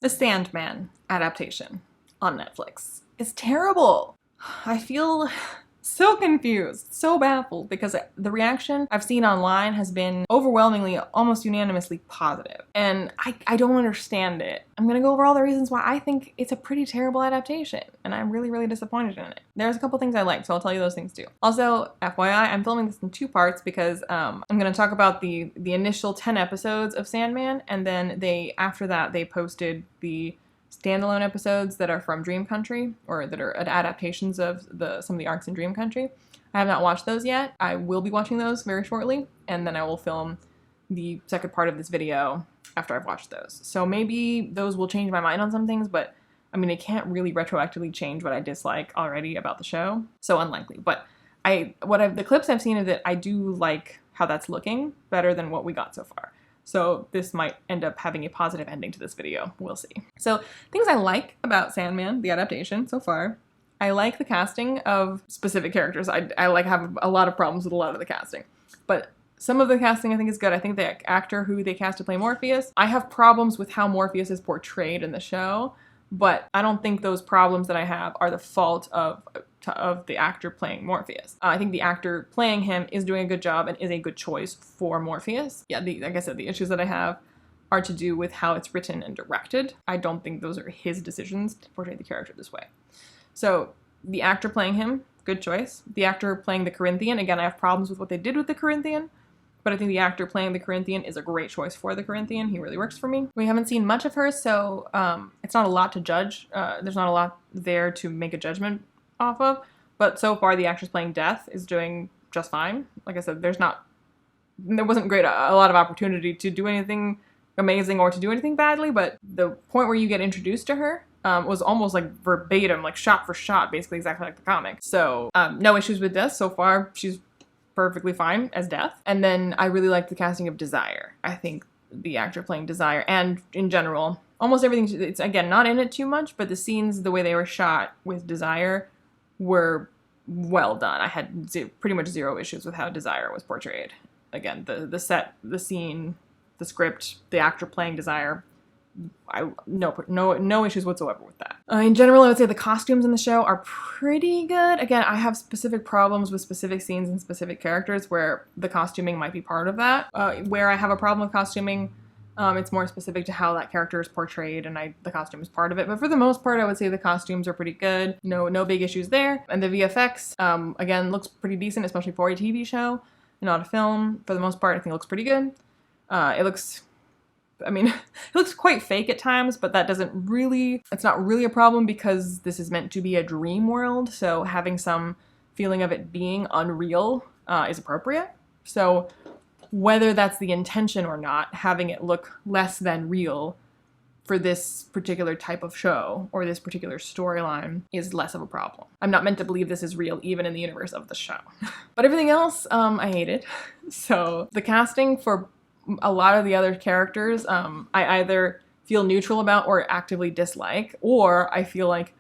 The Sandman adaptation on Netflix is terrible. I feel so confused, so baffled, because the reaction I've seen online has been overwhelmingly, almost unanimously positive. And I don't understand it. I'm gonna go over all the reasons why I think it's a pretty terrible adaptation, and I'm really, really disappointed in it. There's a couple things I like, so I'll tell you those things too. Also, FYI, I'm filming this in 2 parts because I'm gonna talk about the initial 10 episodes of Sandman, and then after that, they posted the standalone episodes that are from Dream Country, or that are adaptations of some of the arcs in Dream Country. I have not watched those yet. I will be watching those very shortly, and then I will film the second part of this video after I've watched those. So maybe those will change my mind on some things, but I mean, it can't really retroactively change what I dislike already about the show. So unlikely. But the clips I've seen of it, I do like how that's looking better than what we got so far. So this might end up having a positive ending to this video. We'll see. So things I like about Sandman, the adaptation so far. I like the casting of specific characters. I have a lot of problems with a lot of the casting. But some of the casting I think is good. I think the actor who they cast to play Morpheus, I have problems with how Morpheus is portrayed in the show. But I don't think those problems that I have are the fault of the actor playing Morpheus. I think the actor playing him is doing a good job and is a good choice for Morpheus. Yeah, like I said, the issues that I have are to do with how it's written and directed. I don't think those are his decisions to portray the character this way. So the actor playing him, good choice. The actor playing the Corinthian, again, I have problems with what they did with the Corinthian, but I think the actor playing the Corinthian is a great choice for the Corinthian. He really works for me. We haven't seen much of her, so it's not a lot to judge. There's not a lot there to make a judgment off of, but so far the actress playing Death is doing just fine. Like I said, there wasn't a lot of opportunity to do anything amazing or to do anything badly, but the point where you get introduced to her was almost like verbatim, like shot for shot, basically exactly like the comic. So no issues with Death so far. She's perfectly fine as Death. And then I really like the casting of Desire. I think the actor playing Desire, and in general, almost everything, it's again not in it too much, but the scenes, the way they were shot with Desire were well done. I had pretty much 0 issues with how Desire was portrayed. Again, the set, the scene, the script, the actor playing Desire, no issues whatsoever with that. In general, I would say the costumes in the show are pretty good. Again, I have specific problems with specific scenes and specific characters where the costuming might be part of that. Where I have a problem with costuming, it's more specific to how that character is portrayed, and the costume is part of it. But for the most part, I would say the costumes are pretty good. No big issues there. And the VFX, again, looks pretty decent, especially for a TV show, not a film. For the most part, I think it looks pretty good. It looks quite fake at times, but it's not really a problem because this is meant to be a dream world, so having some feeling of it being unreal is appropriate. So whether that's the intention or not, having it look less than real for this particular type of show or this particular storyline is less of a problem. I'm not meant to believe this is real even in the universe of the show. But everything else, I hated. So the casting for a lot of the other characters, I either feel neutral about or actively dislike, or I feel like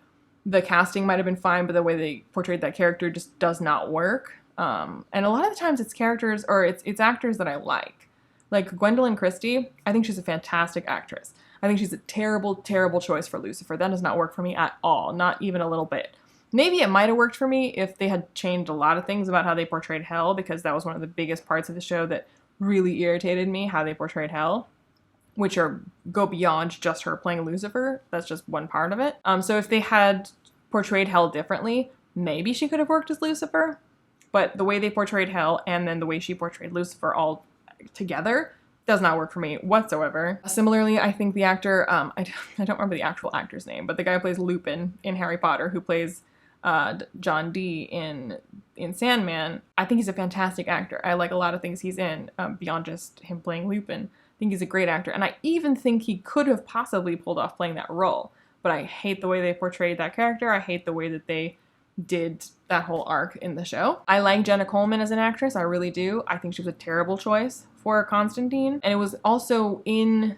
the casting might have been fine, but the way they portrayed that character just does not work. And a lot of the times it's characters or it's actors that I like. Like Gwendolyn Christie, I think she's a fantastic actress. I think she's a terrible, terrible choice for Lucifer. That does not work for me at all, not even a little bit. Maybe it might have worked for me if they had changed a lot of things about how they portrayed Hell, because that was one of the biggest parts of the show that really irritated me, how they portrayed Hell, which go beyond just her playing Lucifer. That's just one part of it. So if they had portrayed Hell differently, maybe she could have worked as Lucifer. But the way they portrayed Hell and then the way she portrayed Lucifer all together does not work for me whatsoever. Similarly, I think the actor, I don't remember the actual actor's name, but the guy who plays Lupin in Harry Potter, who plays John Dee in Sandman, I think he's a fantastic actor. I like a lot of things he's in, beyond just him playing Lupin. I think he's a great actor, and I even think he could have possibly pulled off playing that role, but I hate the way they portrayed that character. I hate the way that they did that whole arc in the show. I like Jenna Coleman as an actress, I really do. I think she was a terrible choice for Constantine, and it was also narratively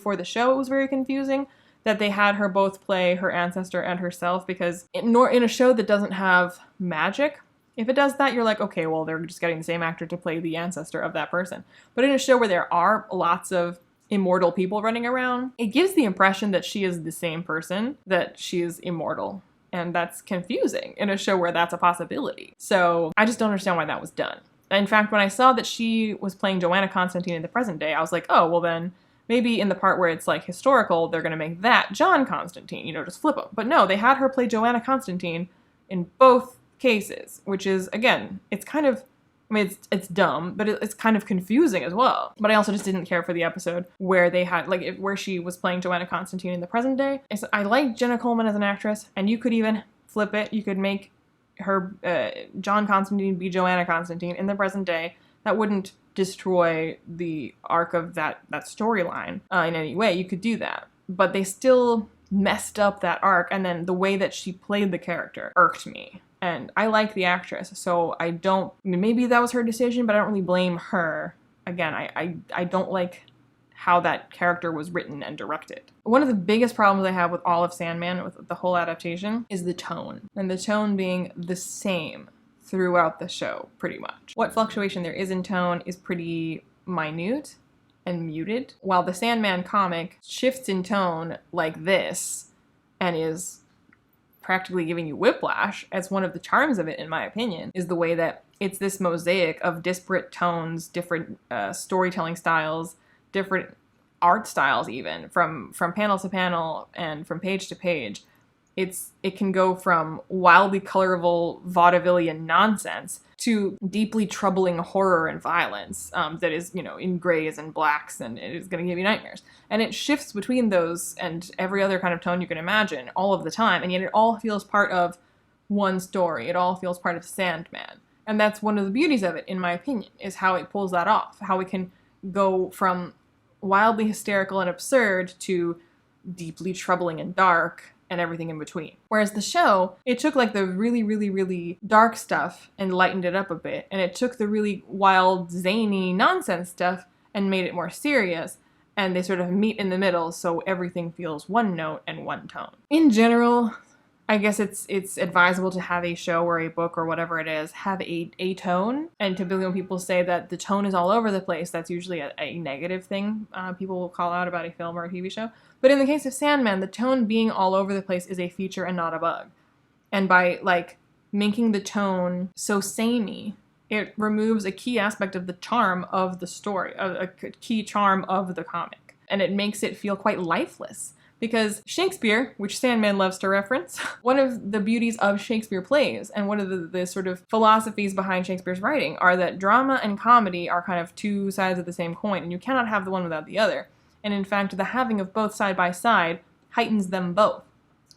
for the show, it was very confusing that they had her both play her ancestor and herself, because in a show that doesn't have magic, if it does that, you're like, okay, well, they're just getting the same actor to play the ancestor of that person. But in a show where there are lots of immortal people running around, it gives the impression that she is the same person, that she is immortal. And that's confusing in a show where that's a possibility. So I just don't understand why that was done. In fact, when I saw that she was playing Joanna Constantine in the present day, I was like, oh, well then maybe in the part where it's like historical, they're going to make that John Constantine, just flip them. But no, they had her play Joanna Constantine in both cases, which is, again, it's kind of, I mean, it's dumb, but it's kind of confusing as well. But I also just didn't care for the episode where they had, like, where she was playing Joanna Constantine in the present day. I like Jenna Coleman as an actress, and you could even flip it. You could make her, John Constantine be Joanna Constantine in the present day. That wouldn't destroy the arc of that storyline in any way. You could do that. But they still messed up that arc, and then the way that she played the character irked me. And I like the actress, so I mean, maybe that was her decision, but I don't really blame her. Again, I don't like how that character was written and directed. One of the biggest problems I have with all of Sandman, with the whole adaptation, is the tone. And the tone being the same throughout the show, pretty much. What fluctuation there is in tone is pretty minute and muted, while the Sandman comic shifts in tone like this and is practically giving you whiplash. As one of the charms of it, in my opinion, is the way that it's this mosaic of disparate tones, different storytelling styles, different art styles, even from panel to panel and from page to page. It can go from wildly colorful vaudevillian nonsense to deeply troubling horror and violence that is, in grays and blacks, and it is going to give you nightmares. And it shifts between those and every other kind of tone you can imagine all of the time, and yet it all feels part of one story. It all feels part of Sandman. And that's one of the beauties of it, in my opinion, is how it pulls that off, how it can go from wildly hysterical and absurd to deeply troubling and dark, and everything in between. Whereas the show, it took like the really, really, really dark stuff and lightened it up a bit, and it took the really wild, zany nonsense stuff and made it more serious, and they sort of meet in the middle, so everything feels one note and one tone. In general, I guess it's advisable to have a show or a book or whatever it is have a tone, and typically when people say that the tone is all over the place, that's usually a negative thing people will call out about a film or a TV show. But in the case of Sandman, the tone being all over the place is a feature and not a bug. And by, making the tone so samey, it removes a key aspect of the charm of the story, a key charm of the comic. And it makes it feel quite lifeless. Because Shakespeare, which Sandman loves to reference, one of the beauties of Shakespeare plays, and one of the sort of philosophies behind Shakespeare's writing, are that drama and comedy are kind of two sides of the same coin, and you cannot have the one without the other. And in fact, the having of both side by side heightens them both.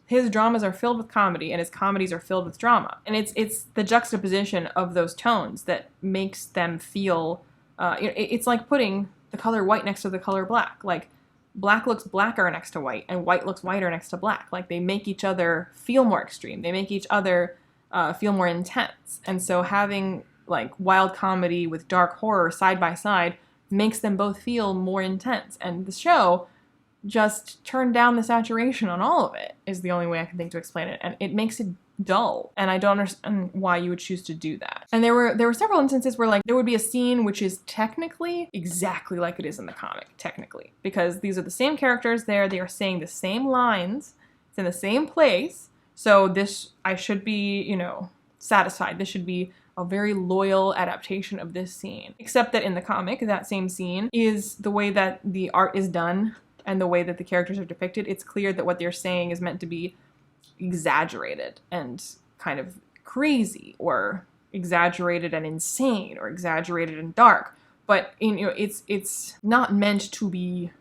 His dramas are filled with comedy, and his comedies are filled with drama. And it's the juxtaposition of those tones that makes them feel, it's like putting the color white next to the color black. Like, black looks blacker next to white, and white looks whiter next to black. Like, they make each other feel more extreme. They make each other feel more intense. And so having, wild comedy with dark horror side by side makes them both feel more intense. And the show just turned down the saturation on all of it, is the only way I can think to explain it. And it makes it dull, and I don't understand why you would choose to do that. And there were several instances where there would be a scene which is technically exactly like it is in the comic, technically, because these are the same characters there, they are saying the same lines, it's in the same place, so I should be, satisfied. This should be a very loyal adaptation of this scene. Except that in the comic, that same scene is the way that the art is done and the way that the characters are depicted. It's clear that what they're saying is meant to be exaggerated and kind of crazy, or exaggerated and insane, or exaggerated and dark. But it's not meant to be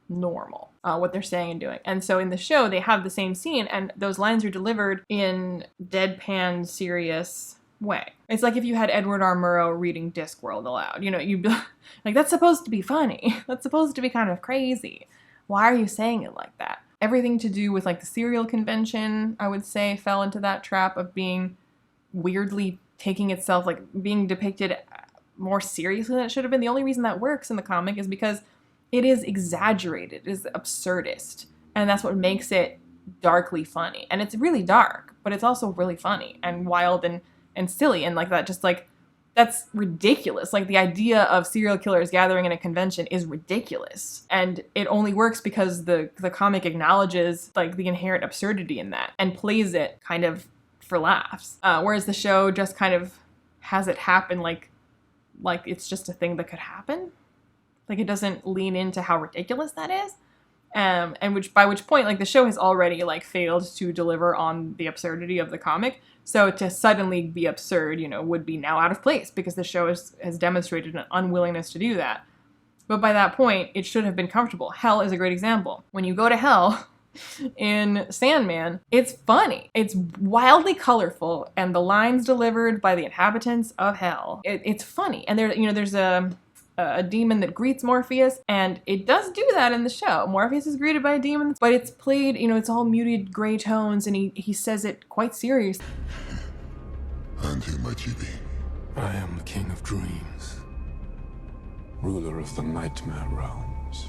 normal, what they're saying and doing. And so in the show, they have the same scene, and those lines are delivered in deadpan, serious way. It's like if you had Edward R. Murrow reading Discworld aloud. You'd be like, that's supposed to be funny. That's supposed to be kind of crazy. Why are you saying it like that? Everything to do with the serial convention, I would say, fell into that trap of being weirdly taking itself, being depicted more seriously than it should have been. The only reason that works in the comic is because it is exaggerated, it is absurdist, and that's what makes it darkly funny. And it's really dark, but it's also really funny and wild and silly, and that just That's ridiculous. Like, the idea of serial killers gathering in a convention is ridiculous. And it only works because the comic acknowledges, like, the inherent absurdity in that and plays it kind of for laughs. Whereas the show just kind of has it happen like it's just a thing that could happen. Like, it doesn't lean into how ridiculous that is. And by which point, like, the show has already, like, failed to deliver on the absurdity of the comic. So to suddenly be absurd, you know, would be now out of place because the show has demonstrated an unwillingness to do that. But by that point, it should have been comfortable. Hell is a great example. When you go to hell in Sandman, it's funny. It's wildly colorful, and the lines delivered by the inhabitants of hell, it's funny. And there's a demon that greets Morpheus, and it does do that in the show. Morpheus is greeted by a demon, but it's played, you know, it's all muted gray tones, and he says it quite serious. I am the king of dreams, ruler of the nightmare realms.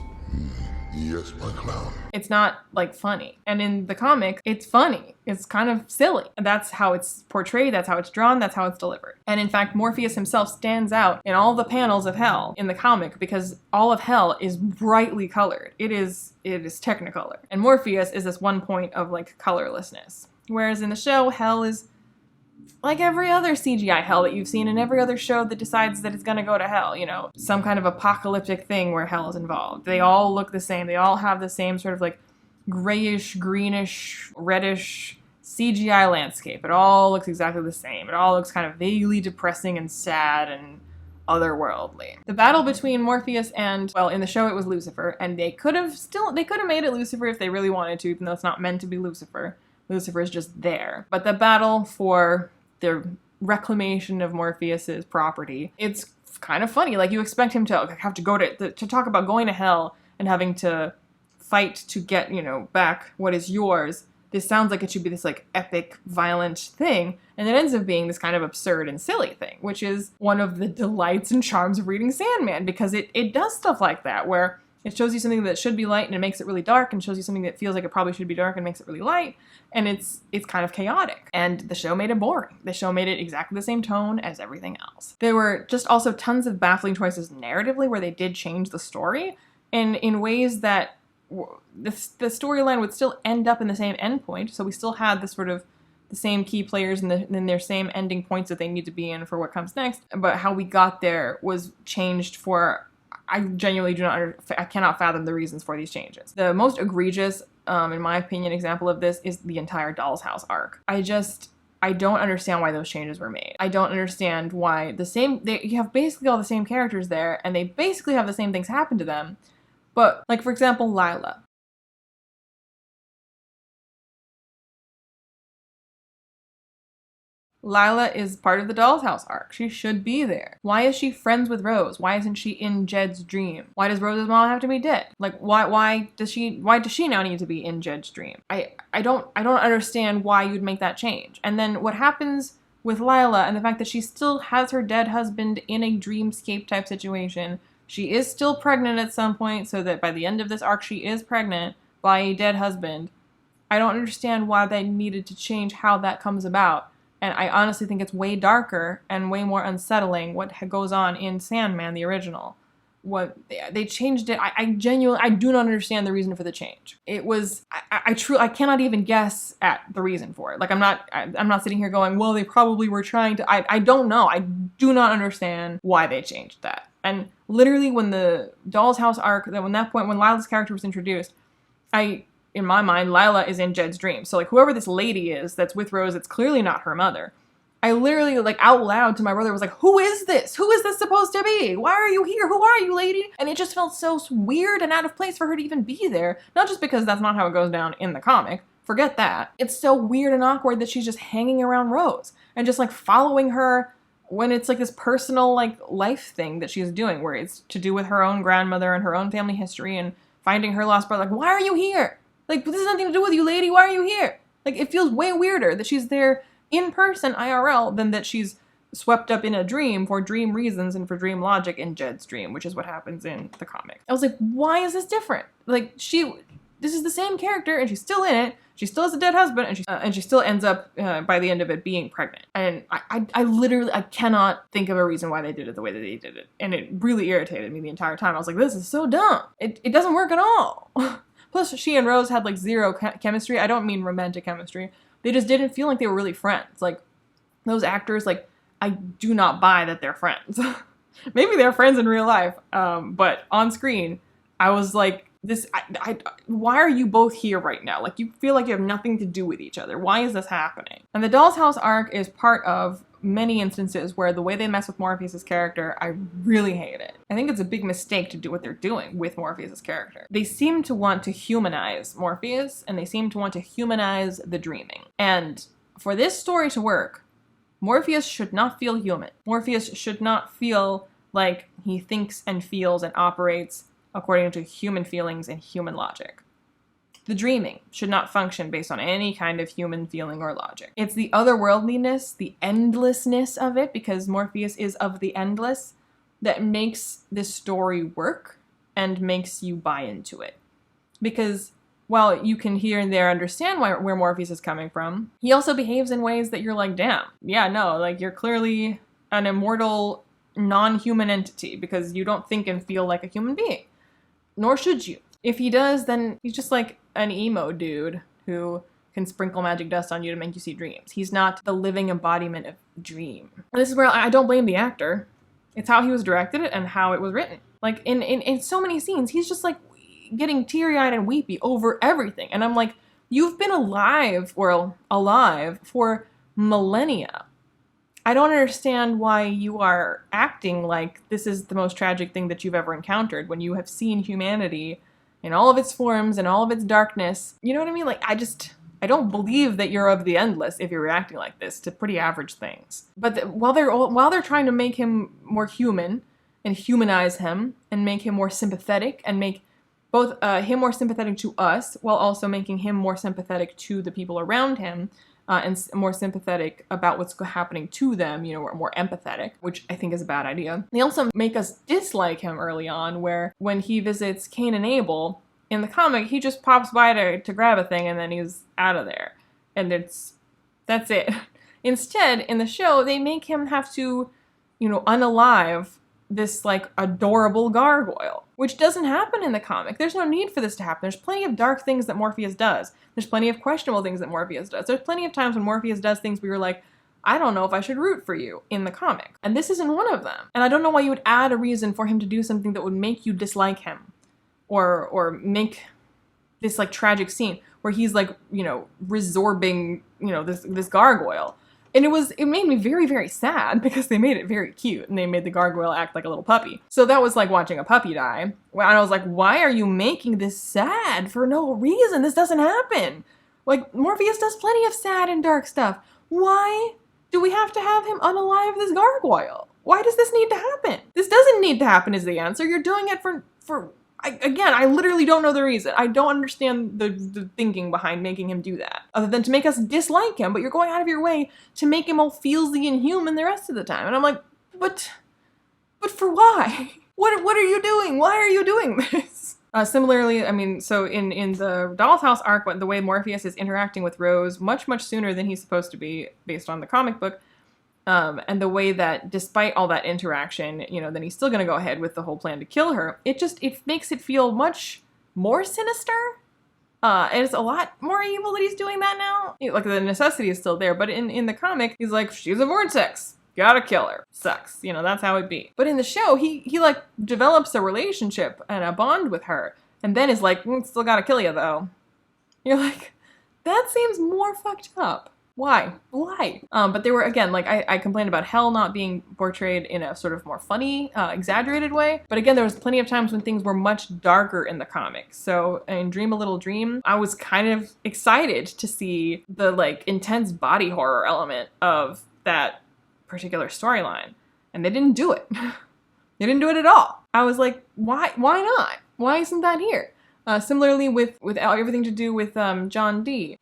Yes, my clown. It's not, like, funny. And in the comic, it's funny. It's kind of silly. That's how it's portrayed, that's how it's drawn, that's how it's delivered. And in fact, Morpheus himself stands out in all the panels of hell in the comic because all of hell is brightly colored. It is Technicolor. And Morpheus is this one point of, like, colorlessness. Whereas in the show, hell is like every other CGI hell that you've seen in every other show that decides that it's gonna go to hell, you know, some kind of apocalyptic thing where hell is involved. They all look the same. They all have the same sort of, like, grayish, greenish, reddish CGI landscape. It all looks exactly the same. It all looks kind of vaguely depressing and sad and otherworldly. The battle between Morpheus and, well, in the show it was Lucifer, and they could have made it Lucifer if they really wanted to, even though it's not meant to be Lucifer. Lucifer is just there. But the battle for the reclamation of Morpheus's property, it's kind of funny. Like, you expect him to have to go to talk about going to hell and having to fight to get, you know, back what is yours. This sounds like it should be this, like, epic, violent thing, and it ends up being this kind of absurd and silly thing, which is one of the delights and charms of reading Sandman, because it does stuff like that, where it shows you something that should be light and it makes it really dark, and shows you something that feels like it probably should be dark and makes it really light, and it's kind of chaotic. And the show made it boring. The show made it exactly the same tone as everything else. There were just also tons of baffling choices narratively where they did change the story in ways that the storyline would still end up in the same endpoint, so we still had this sort of the same key players and then their same ending points that they need to be in for what comes next, but how we got there was changed for, I genuinely I cannot fathom the reasons for these changes. The most egregious, in my opinion, example of this is the entire Doll's House arc. I don't understand why those changes were made. I don't understand why you have basically all the same characters there, and they basically have the same things happen to them. But, like, for example, Lila. Lila is part of the Doll's House arc. She should be there. Why is she friends with Rose? Why isn't she in Jed's dream? Why does Rose's mom have to be dead? Like, why does she now need to be in Jed's dream? I don't understand why you'd make that change. And then what happens with Lila and the fact that she still has her dead husband in a dreamscape type situation. She is still pregnant at some point, so that by the end of this arc she is pregnant by a dead husband. I don't understand why they needed to change how that comes about. And I honestly think it's way darker and way more unsettling what goes on in Sandman, the original. What they changed it. I do not understand the reason for the change. It was, I cannot even guess at the reason for it. Like, I'm not sitting here going, well, they probably were trying to, I don't know. I do not understand why they changed that. And literally when the Doll's House arc, when Lila's character was introduced, in my mind, Lila is in Jed's dream. So, like, whoever this lady is that's with Rose, it's clearly not her mother. I literally, like, out loud to my brother was like, who is this? Who is this supposed to be? Why are you here? Who are you, lady? And it just felt so weird and out of place for her to even be there. Not just because that's not how it goes down in the comic. Forget that. It's so weird and awkward that she's just hanging around Rose and just, like, following her when it's, like, this personal, like, life thing that she's doing where it's to do with her own grandmother and her own family history and finding her lost brother. Like, why are you here? Like, this has nothing to do with you, lady. Why are you here? Like, it feels way weirder that she's there in person, IRL, than that she's swept up in a dream for dream reasons and for dream logic in Jed's dream, which is what happens in the comic. I was like, why is this different? Like, this is the same character, and she's still in it. She still has a dead husband, and she still ends up by the end of it being pregnant. And I literally cannot think of a reason why they did it the way that they did it, and it really irritated me the entire time. I was like, this is so dumb. It doesn't work at all. Plus, she and Rose had like zero chemistry. I don't mean romantic chemistry. They just didn't feel like they were really friends. Like those actors, like I do not buy that they're friends. Maybe they're friends in real life, but on screen, I was like, why are you both here right now? Like, you feel like you have nothing to do with each other. Why is this happening? And the Doll's House arc is part of many instances where the way they mess with Morpheus' character, I really hate it. I think it's a big mistake to do what they're doing with Morpheus' character. They seem to want to humanize Morpheus, and they seem to want to humanize the dreaming. And for this story to work, Morpheus should not feel human. Morpheus should not feel like he thinks and feels and operates according to human feelings and human logic. The dreaming should not function based on any kind of human feeling or logic. It's the otherworldliness, the endlessness of it, because Morpheus is of the endless, that makes this story work and makes you buy into it. Because while you can here and there understand where Morpheus is coming from, he also behaves in ways that you're like, damn, yeah, no, like you're clearly an immortal, non-human entity because you don't think and feel like a human being. Nor should you. If he does, then he's just like an emo dude who can sprinkle magic dust on you to make you see dreams. He's not the living embodiment of dream. And this is where I don't blame the actor. It's how he was directed and how it was written. Like in so many scenes, he's just like getting teary-eyed and weepy over everything. And I'm like, you've been alive for millennia. I don't understand why you are acting like this is the most tragic thing that you've ever encountered when you have seen humanity in all of its forms and all of its darkness. You know what I mean? Like, I don't believe that you're of the endless if you're reacting like this to pretty average things. But while they're trying to make him more human and humanize him and make him more sympathetic and make both him more sympathetic to us while also making him more sympathetic to the people around him, and more sympathetic about what's happening to them, you know, or more empathetic, which I think is a bad idea. They also make us dislike him early on, where when he visits Cain and Abel, in the comic, he just pops by to grab a thing and then he's out of there. And that's it. Instead, in the show, they make him have to, you know, unalive this, like, adorable gargoyle, which doesn't happen in the comic. There's no need for this to happen. There's plenty of dark things that Morpheus does. There's plenty of questionable things that Morpheus does. There's plenty of times when Morpheus does things where you're like, I don't know if I should root for you in the comic. And this isn't one of them. And I don't know why you would add a reason for him to do something that would make you dislike him. Or make this, like, tragic scene where he's, like, you know, resorbing, you know, this gargoyle. And it made me very, very sad because they made it very cute and they made the gargoyle act like a little puppy. So that was like watching a puppy die. And I was like, why are you making this sad for no reason? This doesn't happen. Like, Morpheus does plenty of sad and dark stuff. Why do we have to have him unalive this gargoyle? Why does this need to happen? This doesn't need to happen is the answer. You're doing it for I literally don't know the reason. I don't understand the thinking behind making him do that, other than to make us dislike him, but you're going out of your way to make him all feelsy and human the rest of the time. And I'm like, but for why? What are you doing? Why are you doing this? Similarly, I mean, so in the Doll's House arc, the way Morpheus is interacting with Rose much sooner than he's supposed to be based on the comic book, and the way that despite all that interaction, you know, then he's still going to go ahead with the whole plan to kill her. It makes it feel much more sinister. It's a lot more evil that he's doing that now. Like, the necessity is still there, but in the comic, he's like, she's a vortex. Gotta kill her. Sucks. You know, that's how it be. But in the show, he like develops a relationship and a bond with her, and then is like, still gotta kill you though. You're like, that seems more fucked up. Why? But they were, again, like, I complained about Hell not being portrayed in a sort of more funny, exaggerated way. But again, there was plenty of times when things were much darker in the comics. So in Dream a Little Dream, I was kind of excited to see the, like, intense body horror element of that particular storyline. And they didn't do it. They didn't do it at all. I was like, why not? Why isn't that here? Similarly with everything to do with John Dee,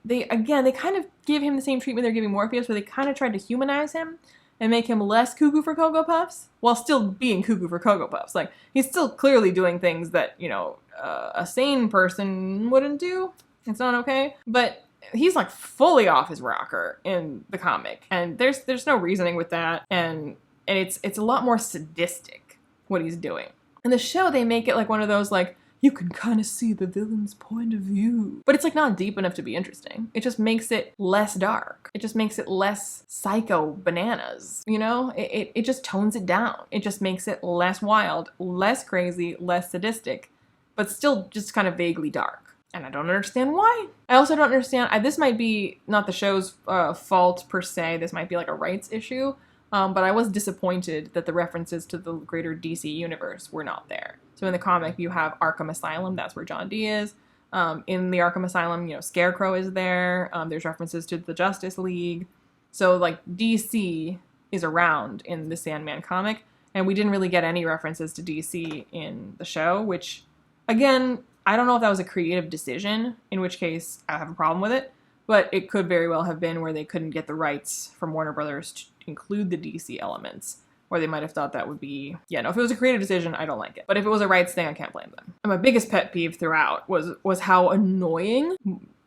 they kind of give him the same treatment they're giving Morpheus, where they kind of tried to humanize him and make him less cuckoo for Cocoa Puffs while still being cuckoo for Cocoa Puffs. Like, he's still clearly doing things that, you know, a sane person wouldn't do. It's not okay. But he's like fully off his rocker in the comic, and there's no reasoning with that, and it's a lot more sadistic what he's doing. In the show, they make it like one of those, like, you can kind of see the villain's point of view. But it's like not deep enough to be interesting. It just makes it less dark. It just makes it less psycho bananas, you know? It just tones it down. It just makes it less wild, less crazy, less sadistic, but still just kind of vaguely dark. And I don't understand why. I also don't understand, this might be not the show's fault per se, this might be like a rights issue, but I was disappointed that the references to the greater DC universe were not there. So in the comic, you have Arkham Asylum, that's where John Dee is. In the Arkham Asylum, you know, Scarecrow is there. There's references to the Justice League. So, like, DC is around in the Sandman comic, and we didn't really get any references to DC in the show, which, again, I don't know if that was a creative decision, in which case I have a problem with it, but it could very well have been where they couldn't get the rights from Warner Brothers to include the DC elements, or they might have thought that would be, yeah, no, if it was a creative decision, I don't like it. But if it was a rights thing, I can't blame them. And my biggest pet peeve throughout was how annoying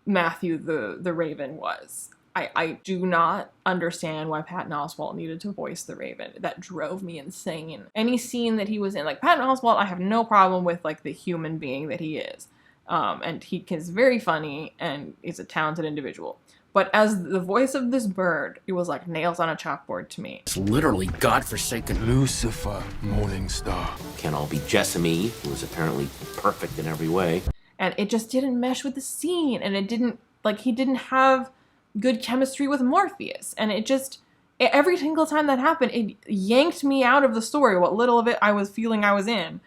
Matthew the Raven was. I do not understand why Patton Oswalt needed to voice the Raven. That drove me insane. Any scene that he was in, like, Patton Oswalt, I have no problem with, like, the human being that he is. And he is very funny and is a talented individual. But as the voice of this bird, it was like nails on a chalkboard to me. It's literally godforsaken. Lucifer, Morning Star. Can't all be Jessamy, who is apparently perfect in every way. And it just didn't mesh with the scene. And it didn't, like, he didn't have good chemistry with Morpheus. And it just, every single time that happened, it yanked me out of the story. What little of it I was feeling I was in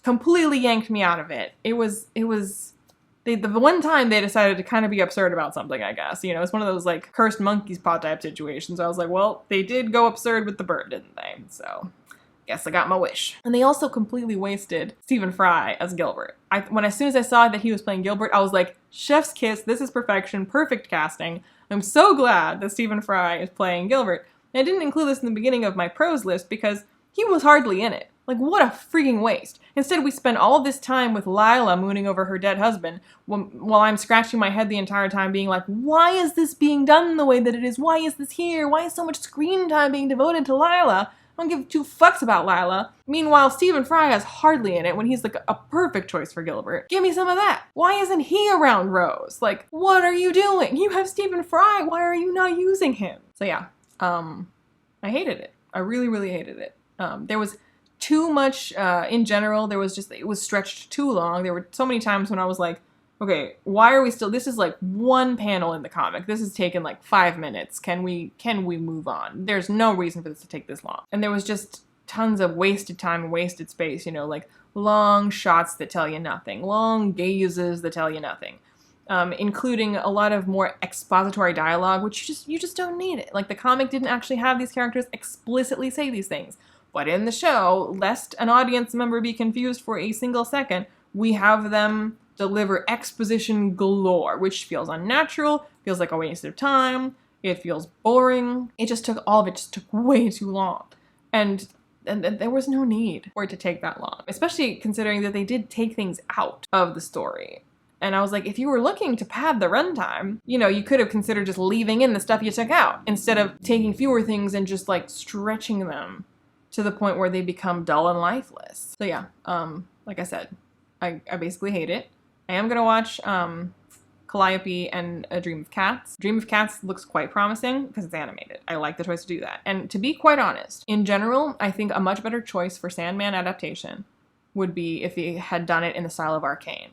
completely yanked me out of it. It was the one time they decided to kind of be absurd about something, I guess. You know, it's one of those, like, cursed monkey's paw type situations. I was like, well, they did go absurd with the bird, didn't they? So, guess I got my wish. And they also completely wasted Stephen Fry as Gilbert. As soon as I saw that he was playing Gilbert, I was like, chef's kiss, this is perfection, perfect casting. I'm so glad that Stephen Fry is playing Gilbert. And I didn't include this in the beginning of my pros list because he was hardly in it. Like, what a freaking waste. Instead, we spend all this time with Lila mooning over her dead husband while I'm scratching my head the entire time being like, why is this being done the way that it is? Why is this here? Why is so much screen time being devoted to Lila? I don't give two fucks about Lila. Meanwhile, Stephen Fry has hardly in it when he's like a perfect choice for Gilbert. Give me some of that. Why isn't he around Rose? Like, what are you doing? You have Stephen Fry. Why are you not using him? So yeah, I hated it. I really, really hated it. There was too much, in general, it was stretched too long. There were so many times when I was like, okay, why are we still, this is like one panel in the comic. This has taken like 5 minutes. Can we move on? There's no reason for this to take this long. And there was just tons of wasted time and wasted space, you know, like long shots that tell you nothing, long gazes that tell you nothing, including a lot of more expository dialogue, which you just don't need it. Like, the comic didn't actually have these characters explicitly say these things. But in the show, lest an audience member be confused for a single second, we have them deliver exposition galore, which feels unnatural, feels like a waste of time, it feels boring. All of it just took way too long. And there was no need for it to take that long, especially considering that they did take things out of the story. And I was like, if you were looking to pad the runtime, you know, you could have considered just leaving in the stuff you took out instead of taking fewer things and just like stretching them to the point where they become dull and lifeless. So yeah, like I said, I basically hate it. I am gonna watch Calliope and A Dream of Cats. Dream of Cats looks quite promising because it's animated. I like the choice to do that. And to be quite honest, in general, I think a much better choice for Sandman adaptation would be if he had done it in the style of Arcane.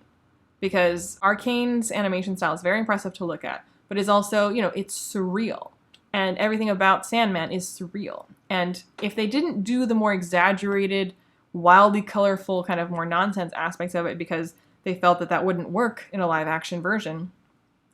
Because Arcane's animation style is very impressive to look at, but is also, you know, it's surreal. And everything about Sandman is surreal. And if they didn't do the more exaggerated, wildly colorful, kind of more nonsense aspects of it because they felt that wouldn't work in a live action version,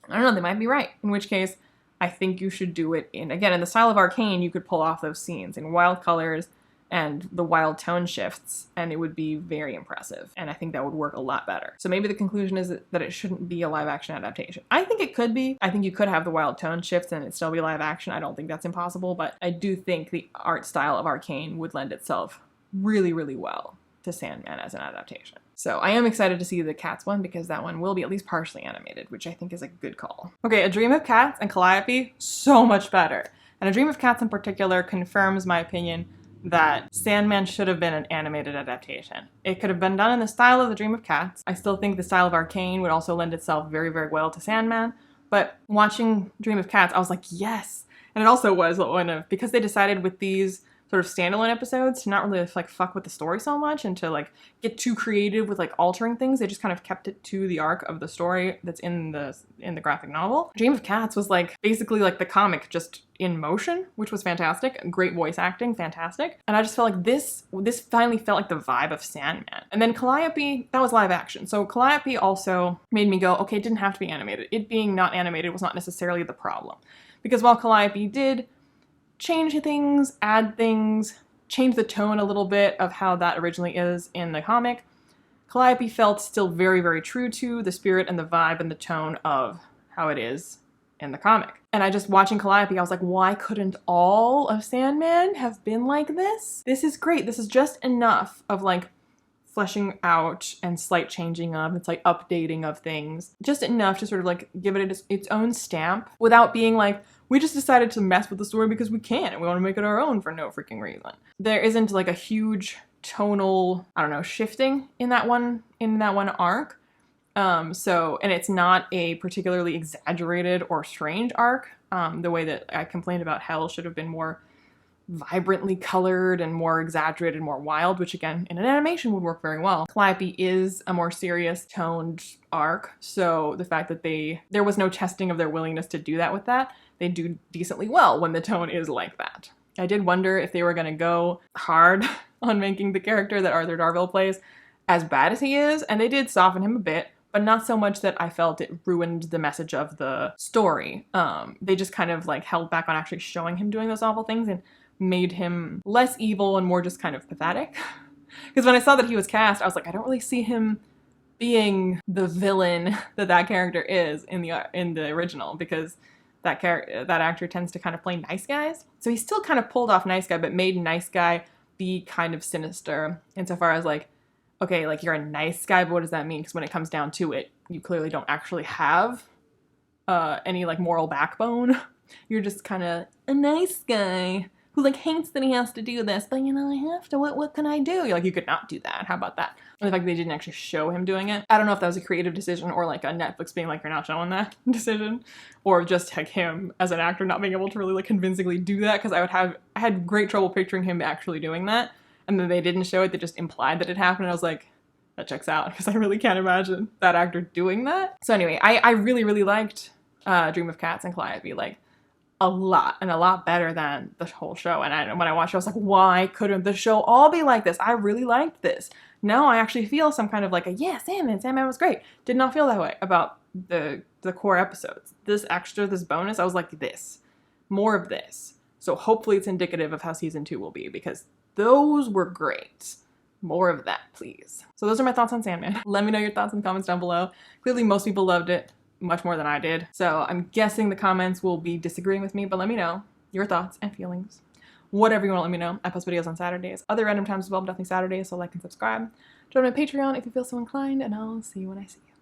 I don't know, they might be right. In which case, I think you should do it in the style of Arcane. You could pull off those scenes in wild colors and the wild tone shifts, and it would be very impressive. And I think that would work a lot better. So maybe the conclusion is that it shouldn't be a live action adaptation. I think it could be. I think you could have the wild tone shifts and it still be live action. I don't think that's impossible, but I do think the art style of Arcane would lend itself really, really well to Sandman as an adaptation. So I am excited to see the Cats one because that one will be at least partially animated, which I think is a good call. Okay, A Dream of Cats and Calliope, so much better. And A Dream of Cats in particular confirms my opinion that Sandman should have been an animated adaptation. It could have been done in the style of The Dream of Cats. I still think the style of Arcane would also lend itself very, very well to Sandman. But watching Dream of Cats, I was like, yes. And it also was one of, because they decided with these sort of standalone episodes to not really like fuck with the story so much and to like get too creative with like altering things. They just kind of kept it to the arc of the story that's in the graphic novel. Dream of Cats was like basically like the comic just in motion, which was fantastic. Great voice acting, fantastic. And I just felt like this finally felt like the vibe of Sandman. And then Calliope, that was live action. So Calliope also made me go, okay, it didn't have to be animated. It being not animated was not necessarily the problem. Because while Calliope did change things, add things, change the tone a little bit of how that originally is in the comic, Calliope felt still very, very true to the spirit and the vibe and the tone of how it is in the comic. And I just, watching Calliope, I was like, why couldn't all of Sandman have been like this? This is great. This is just enough of like fleshing out and slight changing of, it's like updating of things. Just enough to sort of like give it its own stamp without being like, we just decided to mess with the story because we can and we want to make it our own for no freaking reason. There isn't like a huge tonal, I don't know, shifting in that one arc. And it's not a particularly exaggerated or strange arc. The way that I complained about Hell should have been more vibrantly colored and more exaggerated, more wild, which again, in an animation would work very well. Calliope is a more serious toned arc, so the fact that there was no testing of their willingness to do that with that, they do decently well when the tone is like that. I did wonder if they were going to go hard on making the character that Arthur Darvill plays as bad as he is, and they did soften him a bit, but not so much that I felt it ruined the message of the story. They just kind of like held back on actually showing him doing those awful things and made him less evil and more just kind of pathetic. Because when I saw that he was cast, I was like, I don't really see him being the villain that character is in the original, because that actor tends to kind of play nice guys. So he still kind of pulled off nice guy, but made nice guy be kind of sinister insofar as like, okay, like you're a nice guy, but what does that mean? Because when it comes down to it, you clearly don't actually have any like moral backbone. You're just kind of a nice guy who like hates that he has to do this, but you know, I have to, what can I do? You're like, you could not do that. How about that? And the fact they didn't actually show him doing it. I don't know if that was a creative decision or like a Netflix being like, you're not showing that decision, or just like him as an actor not being able to really like convincingly do that. Cause I had great trouble picturing him actually doing that. And then they didn't show it. They just implied that it happened. And I was like, that checks out, because I really can't imagine that actor doing that. So anyway, I really, really liked Dream of Cats and Calliope, like a lot better than the whole show. And when I watched it, I was like, why couldn't the show all be like this? I really liked this. Now I actually feel some kind of like yeah, Sandman was great. Did not feel that way about the core episodes. This bonus, I was like, more of this. So hopefully it's indicative of how season 2 will be, because those were great. More of that, please. So those are my thoughts on Sandman. Let me know your thoughts in the comments down below. Clearly most people loved it much more than I did. So I'm guessing the comments will be disagreeing with me, but let me know your thoughts and feelings. Whatever you want to let me know. I post videos on Saturdays, other random times as well, but definitely Saturdays, so like and subscribe. Join my Patreon if you feel so inclined, and I'll see you when I see you.